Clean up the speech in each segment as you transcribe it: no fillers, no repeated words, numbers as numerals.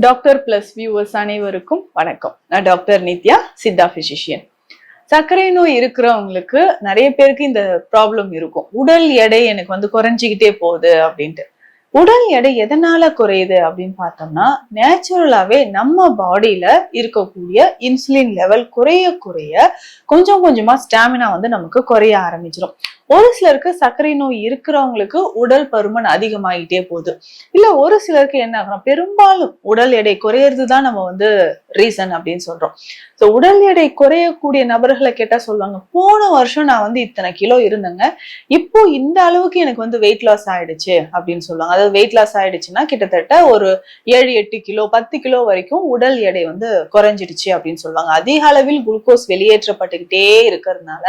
Doctor plus viewers அனைவருக்கும் வணக்கம். நான் டாக்டர் நித்யா, சித்தா பிசிஷியன். சர்க்கரை நோய் இருக்கிறவங்களுக்கு நிறைய பேருக்கு இந்த ப்ராப்ளம் இருக்கும். உடல் எடை எனக்கு குறைஞ்சிக்கிட்டே போகுது அப்படின்ட்டு. உடல் எடை எதனால குறையுது அப்படின்னு பார்த்தோம்னா, நேச்சுரலாவே நம்ம பாடியில இருக்கக்கூடிய இன்சுலின் லெவல் குறைய குறைய கொஞ்சம் கொஞ்சமா ஸ்டாமினா நமக்கு குறைய ஆரம்பிச்சிடும். ஒரு சிலருக்கு சர்க்கரை நோய் இருக்கிறவங்களுக்கு உடல் பருமன் அதிகமாயிட்டே போகுது. இல்ல ஒரு சிலருக்கு என்ன ஆகும், பெரும்பாலும் உடல் எடை குறையறதுதான் நம்ம ரீசன் அப்படின்னு சொல்றோம். சோ உடல் எடை குறையக்கூடிய நபர்களை கேட்டா சொல்லுவாங்க, போன வருஷம் நான் இத்தனை கிலோ இருந்தேங்க, இப்போ இந்த அளவுக்கு எனக்கு வெயிட் லாஸ் ஆயிடுச்சு அப்படின்னு சொல்லுவாங்க. அதாவது வெயிட் லாஸ் ஆயிடுச்சுன்னா கிட்டத்தட்ட ஒரு 7-8 கிலோ 10 கிலோ வரைக்கும் உடல் எடை குறைஞ்சிடுச்சு அப்படின்னு சொல்லுவாங்க. அதிக அளவில் குளுக்கோஸ் வெளியேற்றப்பட்டுக்கிட்டே இருக்கிறதுனால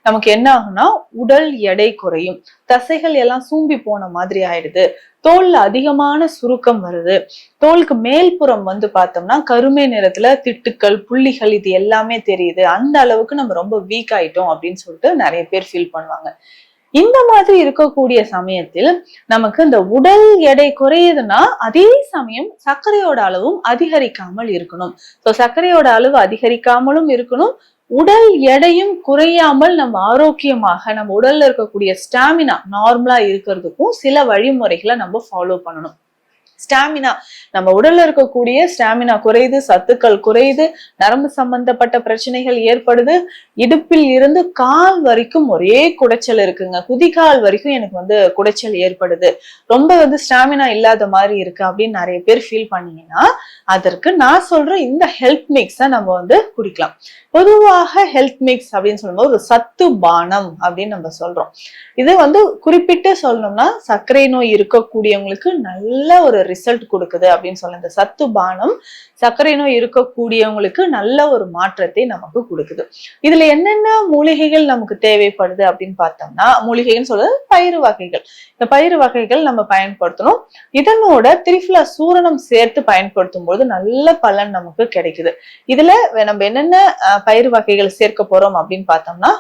நமக்கு என்ன ஆகும்னா உடல் எடை குறையும், தசைகள் எல்லாம் சூம்பி போன மாதிரி ஆயிடுது, தோல்ல அதிகமான சுருக்கம் வருது, தோலுக்கு மேல்புறம் பார்த்தோம்னா கருமை நிறத்துல திட்டுக்கள் புள்ளிகள் இது எல்லாமே தெரியுது. அந்த அளவுக்கு நம்ம ரொம்ப வீக் ஆயிட்டோம் அப்படின்னு சொல்லிட்டு நிறைய பேர் ஃபீல் பண்ணுவாங்க. இந்த மாதிரி இருக்கக்கூடிய சமயத்தில் நமக்கு இந்த உடல் எடை குறையுதுன்னா அதே சமயம் சர்க்கரையோட அளவும் அதிகரிக்காமல் இருக்கணும். சோ சர்க்கரையோட அளவு அதிகரிக்காமலும் இருக்கணும், உடல் எடையும் குறையாமல் நம்ம ஆரோக்கியமாக நம்ம உடல்ல இருக்கக்கூடிய ஸ்டாமினா நார்மலா இருக்கிறதுக்கும் சில வழிமுறைகளை நம்ம ஃபாலோ பண்ணணும். ஸ்டாமினா, நம்ம உடல்ல இருக்கக்கூடிய ஸ்டாமினா குறையுது, சத்துக்கள் குறையுது, நரம்பு சம்பந்தப்பட்ட பிரச்சனைகள் ஏற்படுது, இடுப்பில் இருந்து கால் வரைக்கும் ஒரே குடைச்சல் இருக்குங்க, குதிகால் வரைக்கும் எனக்கு குடைச்சல் ஏற்படுது, ரொம்ப ஸ்டாமினா இல்லாத மாதிரி இருக்கு அப்படின்னு நிறைய பேர் ஃபீல் பண்ணீங்கன்னா அதற்கு நான் சொல்ற இந்த ஹெல்த் மிக்ஸை நம்ம குடிக்கலாம். பொதுவாக ஹெல்த் மிக்ஸ் அப்படின்னு சொல்லும்போது ஒரு சத்து பானம் அப்படின்னு நம்ம சொல்றோம். இது குறிப்பிட்டு சொல்லணும்னா சர்க்கரை நோய் இருக்கக்கூடியவங்களுக்கு நல்ல ஒரு ரிசல்ட் கொடுக்குது அப்படின்னு சொல்ல. இந்த சத்து பானம் சர்க்கரை நோய் இருக்கக்கூடியவங்களுக்கு நல்ல ஒரு மாற்றத்தை நமக்கு கொடுக்குது. இதுல என்னென்ன மூலிகைகள் நமக்கு தேவைப்படுது அப்படின்னு பார்த்தோம்னா, மூலிகைன்னு சொல்றது பயிறு வகைகள். இந்த பயிறு வகைகள் நம்ம பயன்படுத்தணும். இதனோட திரிஃபலா சூரணம் சேர்த்து பயன்படுத்தும் போது நல்ல பலன் நமக்கு கிடைக்குது. இதுல நம்ம என்னென்ன பயிறு வகைகள் சேர்க்க போறோம் அப்படின்னு பார்த்தோம்னா,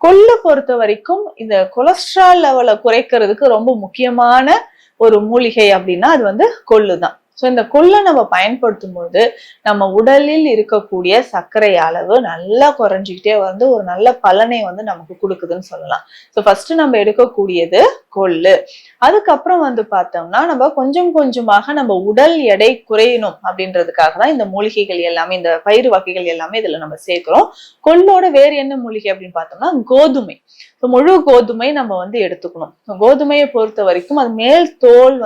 கொள்ளு பொறுத்த வரைக்கும் இந்த கொலஸ்ட்ரால் லெவலை குறைக்கிறதுக்கு ரொம்ப முக்கியமான ஒரு மூலிகை அப்படின்னா அது கொள்ளுதான். சோ இந்த கொள்ளை நம்ம பயன்படுத்தும் போது நம்ம உடலில் இருக்கக்கூடிய சர்க்கரை அளவு நல்லா குறைஞ்சிக்கிட்டே ஒரு நல்ல பலனை நமக்கு கொடுக்குதுன்னு சொல்லலாம். சோ ஃபர்ஸ்ட் நம்ம எடுக்கக்கூடியது கொள்ளு. அதுக்கப்புறம் பார்த்தோம்னா நம்ம கொஞ்சம் கொஞ்சமாக நம்ம உடல் எடை குறையணும் அப்படின்றதுக்காக தான் இந்த மூலிகைகள் எல்லாமே, இந்த பயிறு வகைகள் எல்லாமே இதுல நம்ம சேர்க்கிறோம். கொள்ளோட வேறு என்ன மூலிகை அப்படின்னு பார்த்தோம்னா கோதுமை. முழு கோதுமை நம்ம எடுத்துக்கணும். கோதுமையை பொறுத்த வரைக்கும் அது மேல் தோல்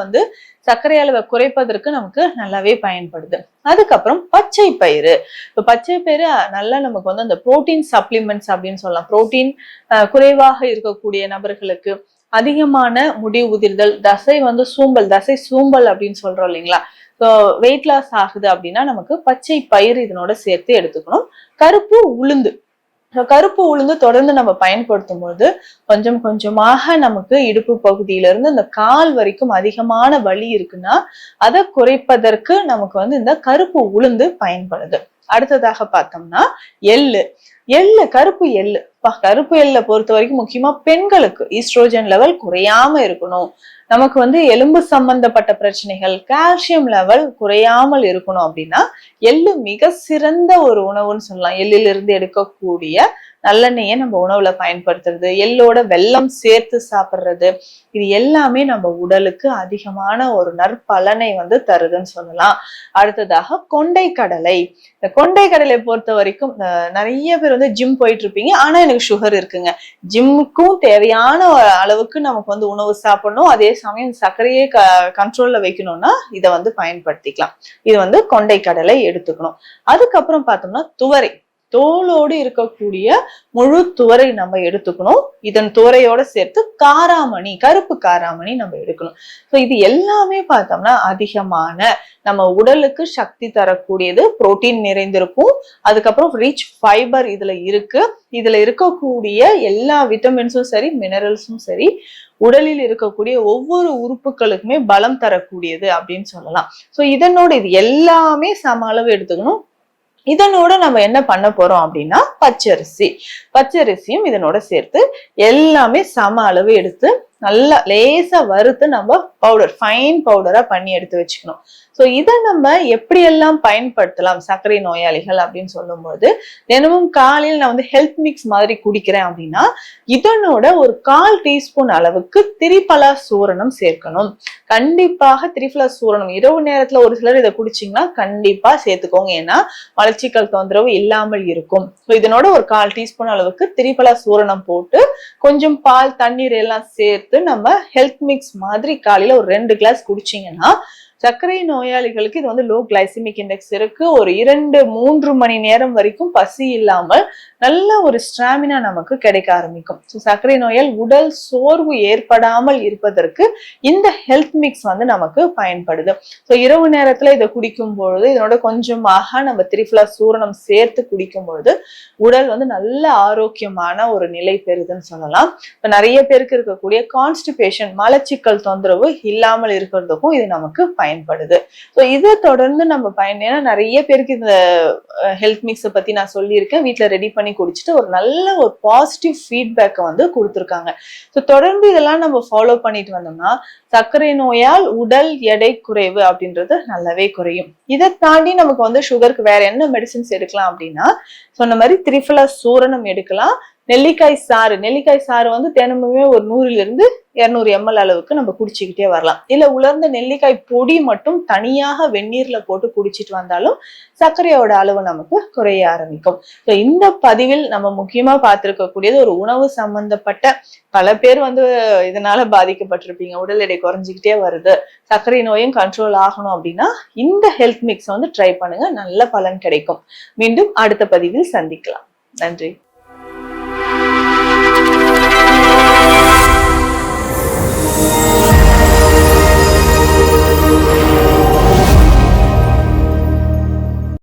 சர்க்கரை அளவை குறைப்பதற்கு நமக்கு நல்லாவே பயன்படுது. அதுக்கப்புறம் பச்சை பயிறு. பச்சை பயிறு நல்லா நமக்கு அந்த புரோட்டீன் சப்ளிமெண்ட்ஸ் அப்படின்னு சொல்லலாம். புரோட்டீன் குறைவாக இருக்கக்கூடிய நபர்களுக்கு, அதிகமான முடி உதிர்தல், தசை சூம்பல் அப்படின்னு சொல்றோம் இல்லைங்களா, வெயிட் லாஸ் ஆகுது அப்படின்னா நமக்கு பச்சை பயிறு இதனோட சேர்த்து எடுத்துக்கணும். கருப்பு உளுந்து தொடர்ந்து நம்ம பயன்படுத்தும் போது கொஞ்சம் கொஞ்சமாக நமக்கு இடுப்பு பகுதியில இருந்து இந்த கால் வரைக்கும் அதிகமான வலி இருக்குன்னா அதை குறைப்பதற்கு நமக்கு இந்த கருப்பு உளுந்து பயன்படுது. அடுத்ததாக பார்த்தோம்னா கருப்பு எள்ளை பொறுத்த வரைக்கும் முக்கியமா பெண்களுக்கு ஈஸ்ட்ரோஜன் லெவல் குறையாம இருக்கணும், நமக்கு எலும்பு சம்பந்தப்பட்ட பிரச்சனைகள், கால்சியம் லெவல் குறையாமல் இருக்கணும் அப்படின்னா எள்ளு மிக சிறந்த ஒரு உணவுன்னு சொல்லலாம். எள்ளிலிருந்து எடுக்கக்கூடிய நல்லெண்ணெயை நம்ம உணவுல பயன்படுத்துறது, எள்ளோட வெல்லம் சேர்த்து சாப்பிடுறது, இது எல்லாமே நம்ம உடலுக்கு அதிகமான ஒரு நற்பலனை தருதுன்னு சொல்லலாம். அடுத்ததாக கொண்டை கடலை. இந்த கொண்டை கடலை பொறுத்த வரைக்கும் நிறைய பேர் ஜிம் போயிட்டு இருப்பீங்க, ஆனா எனக்கு சுகர் இருக்குங்க. ஜிம்முக்கும் தேவையான அளவுக்கு நமக்கு உணவு சாப்பிடணும், அதே சமயம் சர்க்கரையை கண்ட்ரோல்ல வைக்கணும்னா இதை பயன்படுத்திக்கலாம். இது கொண்டை கடலை எடுத்துக்கணும். அதுக்கப்புறம் பார்த்தோம்னா துவரை, தோலோடு இருக்கக்கூடிய முழு துவரை நம்ம எடுத்துக்கணும். இதன் துவரையோட சேர்த்து கருப்பு காராமணி நம்ம எடுக்கணும். சோ இது எல்லாமே பார்த்தோம்னா அதிகமான நம்ம உடலுக்கு சக்தி தரக்கூடியது, புரோட்டீன் நிறைந்திருக்கும். அதுக்கப்புறம் ரிச் ஃபைபர் இதுல இருக்கு. இதுல இருக்கக்கூடிய எல்லா விட்டமின்ஸும் சரி, மினரல்ஸும் சரி, உடலில் இருக்கக்கூடிய ஒவ்வொரு உறுப்புகளுக்குமே பலம் தரக்கூடியது அப்படின்னு சொல்லலாம். சோ இதனோட இது எல்லாமே சம அளவு எடுத்துக்கணும். இதனோட நம்ம என்ன பண்ண போறோம் அப்படின்னா பச்சரிசியும் இதனோட சேர்த்து எல்லாமே சம அளவு எடுத்து நல்லா லேசா வறுத்து நம்ம பவுடர், ஃபைன் பவுடரா பண்ணி எடுத்து வச்சுக்கணும். சோ இதை நம்ம எப்படியெல்லாம் பயன்படுத்தலாம் சர்க்கரை நோயாளிகள் அப்படின்னு சொல்லும்போது, தினமும் காலையில் நான் வந்து ஹெல்த் மிக்ஸ் மாதிரி குடிக்கிறேன் அப்படின்னா இதனோட ஒரு 1/4 டீஸ்பூன் அளவுக்கு திரிபலா சூரணம் சேர்க்கணும். கண்டிப்பாக திரிபலா சூரணம் இரவு நேரத்துல ஒரு சிலர் இதை குடிச்சீங்கன்னா கண்டிப்பா சேர்த்துக்கோங்க. ஏன்னா மலச்சிக்கல் தொந்தரவு இல்லாமல் இருக்கும். இதனோட ஒரு 1/4 டீஸ்பூன் அளவுக்கு திரிபலா சூரணம் போட்டு கொஞ்சம் பால், தண்ணீர் எல்லாம் சேர்த்து நம்ம ஹெல்த் மிக்ஸ் மாதிரி காலையில ஒரு 2 கிளாஸ் குடிச்சீங்கன்னா சர்க்கரை நோயாளிகளுக்கு இது வந்து லோ கிளைசிமிக் இண்டெக்ஸ் இருக்கு. ஒரு 2-3 மணி நேரம் வரைக்கும் பசி இல்லாமல் நல்ல ஒரு ஸ்டாமினா நமக்கு கிடைக்க ஆரம்பிக்கும். சர்க்கரை நோயால் உடல் சோர்வு ஏற்படாமல் இருப்பதற்கு இந்த ஹெல்த் மிக்ஸ் வந்து நமக்கு பயன்படுது. இரவு நேரத்துல இதை குடிக்கும் பொழுது இதனோட கொஞ்சமாக நம்ம திரிபலா சூரணம் சேர்த்து குடிக்கும் பொழுது உடல் வந்து நல்ல ஆரோக்கியமான ஒரு நிலை பெறுதுன்னு சொல்லலாம். இப்ப நிறைய பேருக்கு இருக்கக்கூடிய கான்ஸ்டிபேஷன், மலச்சிக்கல் தொந்தரவு இல்லாமல் இருக்கிறதுக்கும் இது நமக்கு பயன்படுது. இதை தொடர்ந்து நம்ம ஏன்னா நிறைய பேருக்கு இந்த ஹெல்த் மிக்ஸை பத்தி நான் சொல்லியிருக்கேன். வீட்டுல ரெடி பண்ணி குடிச்சிட்டு ஒரு நல்ல ஒரு பாசிட்டிவ் ஃபீட்பேக்கை வந்து கொடுத்துருக்காங்க. தொடர்ந்து இதெல்லாம் நம்ம ஃபாலோ பண்ணிட்டு வந்தோம்னா சர்க்கரை நோயால் உடல் எடை குறைவு அப்படின்றது நல்லாவே குறையும். இதை தாண்டி நமக்கு வந்து சுகருக்கு வேற என்ன மெடிசின்ஸ் எடுக்கலாம் அப்படின்னா சொன்ன மாதிரி திரிபலா சூரணம் எடுக்கலாம். நெல்லிக்காய் சாறு வந்து தினமுமே ஒரு 100-200 ml அளவுக்கு நம்ம குடிச்சுக்கிட்டே வரலாம். இல்ல உலர்ந்த நெல்லிக்காய் பொடி மட்டும் தனியாக வெந்நீர்ல போட்டு குடிச்சிட்டு வந்தாலும் சர்க்கரையோட அளவு நமக்கு குறைய ஆரம்பிக்கும். இந்த பதிவில் நம்ம முக்கியமா பார்த்திருக்கக்கூடியது ஒரு உணவு சம்பந்தப்பட்ட பல பேர் வந்து இதனால பாதிக்கப்பட்டிருப்பீங்க. உடல் எடை குறைஞ்சிக்கிட்டே வருது, சர்க்கரை நோயும் கண்ட்ரோல் ஆகணும் அப்படின்னா இந்த ஹெல்த் மிக்ஸ் வந்து ட்ரை பண்ணுங்க, நல்ல பலன் கிடைக்கும். மீண்டும் அடுத்த பதிவில் சந்திக்கலாம். நன்றி.